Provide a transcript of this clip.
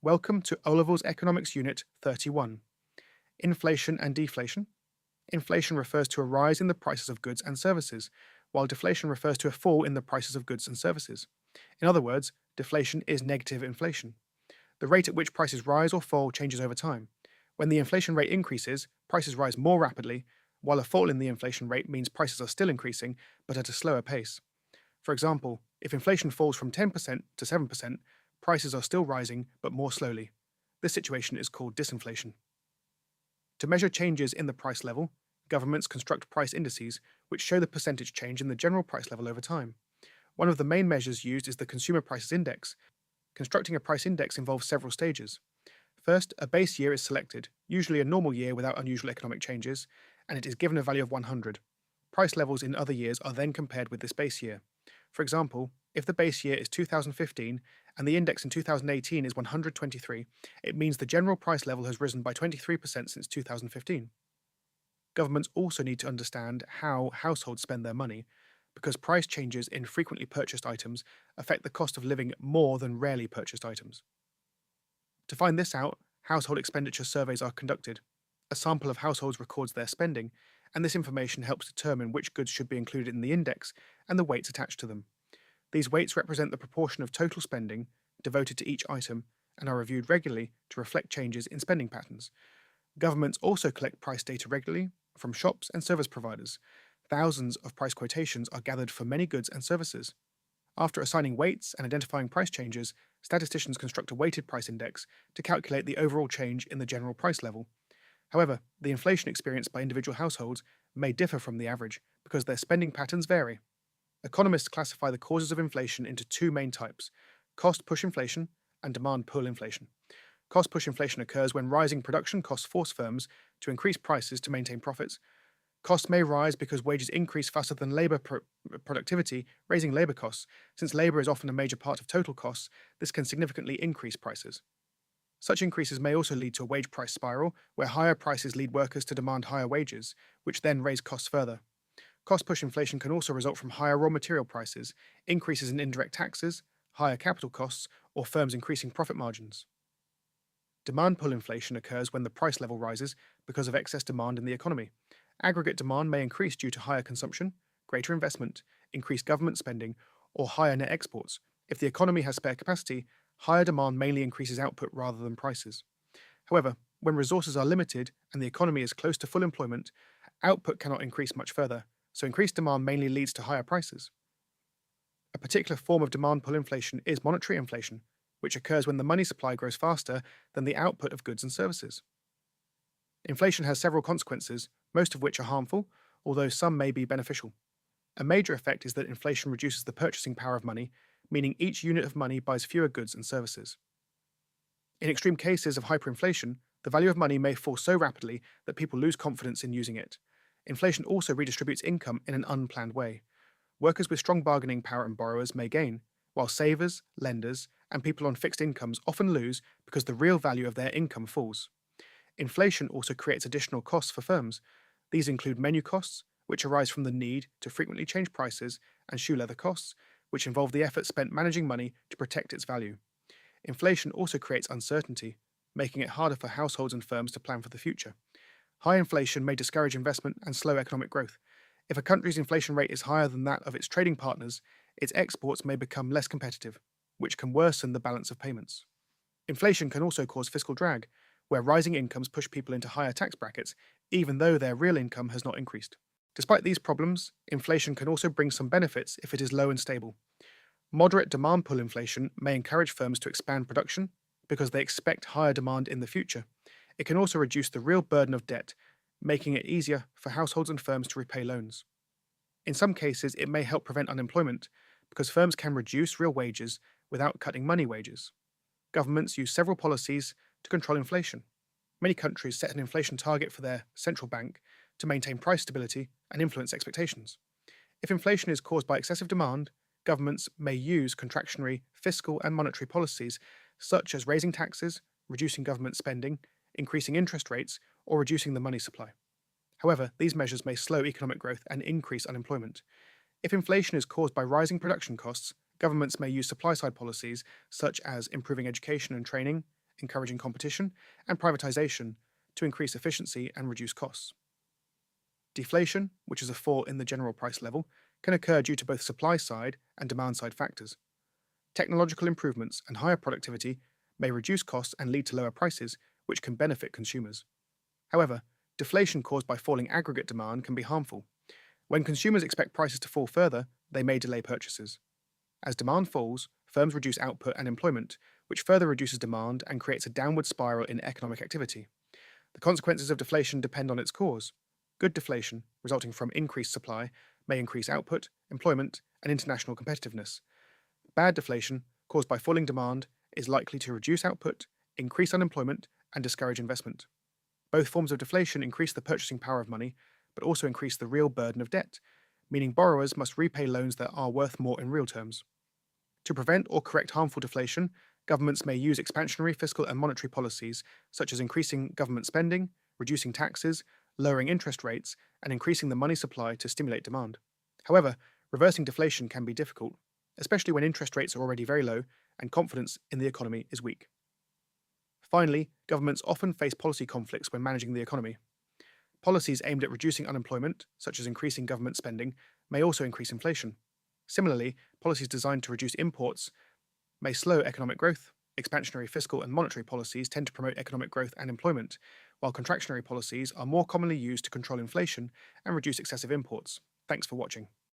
Welcome to OLevels Economics Unit 31. Inflation and deflation. Inflation refers to a rise in the prices of goods and services, while deflation refers to a fall in the prices of goods and services. In other words, deflation is negative inflation. The rate at which prices rise or fall changes over time. When the inflation rate increases, prices rise more rapidly, while a fall in the inflation rate means prices are still increasing, but at a slower pace. For example, if inflation falls from 10% to 7%, prices are still rising but more slowly. This situation is called disinflation. To measure changes in the price level, governments construct price indices which show the percentage change in the general price level over time. One of the main measures used is the Consumer Prices Index. Constructing a price index involves several stages. First, a base year is selected, usually a normal year without unusual economic changes, and it is given a value of 100. Price levels in other years are then compared with this base year. For example, if the base year is 2015 and the index in 2018 is 123, it means the general price level has risen by 23% since 2015. Governments also need to understand how households spend their money, because price changes in frequently purchased items affect the cost of living more than rarely purchased items. To find this out, household expenditure surveys are conducted. A sample of households records their spending, and this information helps determine which goods should be included in the index and the weights attached to them. These weights represent the proportion of total spending devoted to each item and are reviewed regularly to reflect changes in spending patterns. Governments also collect price data regularly from shops and service providers. Thousands of price quotations are gathered for many goods and services. After assigning weights and identifying price changes, statisticians construct a weighted price index to calculate the overall change in the general price level. However, the inflation experienced by individual households may differ from the average because their spending patterns vary. Economists classify the causes of inflation into two main types: cost push inflation and demand pull inflation. Cost push inflation occurs when rising production costs force firms to increase prices to maintain profits. Costs may rise because wages increase faster than labor productivity, raising labor costs. Since labor is often a major part of total costs, this can significantly increase prices. Such increases may also lead to a wage price spiral, where higher prices lead workers to demand higher wages, which then raise costs further. Cost push inflation can also result from higher raw material prices, increases in indirect taxes, higher capital costs, or firms increasing profit margins. Demand pull inflation occurs when the price level rises because of excess demand in the economy. Aggregate demand may increase due to higher consumption, greater investment, increased government spending, or higher net exports. If the economy has spare capacity, higher demand mainly increases output rather than prices. However, when resources are limited and the economy is close to full employment, output cannot increase much further, so increased demand mainly leads to higher prices. A particular form of demand pull inflation is monetary inflation, which occurs when the money supply grows faster than the output of goods and services. Inflation has several consequences, most of which are harmful, although some may be beneficial. A major effect is that inflation reduces the purchasing power of money, meaning each unit of money buys fewer goods and services. In extreme cases of hyperinflation, the value of money may fall so rapidly that people lose confidence in using it. Inflation also redistributes income in an unplanned way. Workers with strong bargaining power and borrowers may gain, while savers, lenders, and people on fixed incomes often lose because the real value of their income falls. Inflation also creates additional costs for firms. These include menu costs, which arise from the need to frequently change prices, and shoe leather costs, which involve the effort spent managing money to protect its value. Inflation also creates uncertainty, making it harder for households and firms to plan for the future. High inflation may discourage investment and slow economic growth. If a country's inflation rate is higher than that of its trading partners, its exports may become less competitive, which can worsen the balance of payments. Inflation can also cause fiscal drag, where rising incomes push people into higher tax brackets, even though their real income has not increased. Despite these problems, inflation can also bring some benefits if it is low and stable. Moderate demand pull inflation may encourage firms to expand production because they expect higher demand in the future. It can also reduce the real burden of debt, making it easier for households and firms to repay loans. In some cases, it may help prevent unemployment because firms can reduce real wages without cutting money wages. Governments use several policies to control inflation. Many countries set an inflation target for their central bank to maintain price stability and influence expectations. If inflation is caused by excessive demand, governments may use contractionary fiscal and monetary policies such as raising taxes, reducing government spending, increasing interest rates, or reducing the money supply. However, these measures may slow economic growth and increase unemployment. If inflation is caused by rising production costs, governments may use supply-side policies such as improving education and training, encouraging competition and privatization to increase efficiency and reduce costs. Deflation, which is a fall in the general price level, can occur due to both supply side and demand side factors. Technological improvements and higher productivity may reduce costs and lead to lower prices, which can benefit consumers. However, deflation caused by falling aggregate demand can be harmful. When consumers expect prices to fall further, they may delay purchases. As demand falls, firms reduce output and employment, which further reduces demand and creates a downward spiral in economic activity. The consequences of deflation depend on its cause. Good deflation, resulting from increased supply, may increase output, employment, and international competitiveness. Bad deflation, caused by falling demand, is likely to reduce output, increase unemployment, and discourage investment. Both forms of deflation increase the purchasing power of money, but also increase the real burden of debt, meaning borrowers must repay loans that are worth more in real terms. To prevent or correct harmful deflation, governments may use expansionary fiscal and monetary policies, such as increasing government spending, reducing taxes, lowering interest rates, and increasing the money supply to stimulate demand. However, reversing deflation can be difficult, especially when interest rates are already very low and confidence in the economy is weak. Finally, governments often face policy conflicts when managing the economy. Policies aimed at reducing unemployment, such as increasing government spending, may also increase inflation. Similarly, policies designed to reduce imports may slow economic growth. Expansionary fiscal and monetary policies tend to promote economic growth and employment, while contractionary policies are more commonly used to control inflation and reduce excessive imports. Thanks for watching.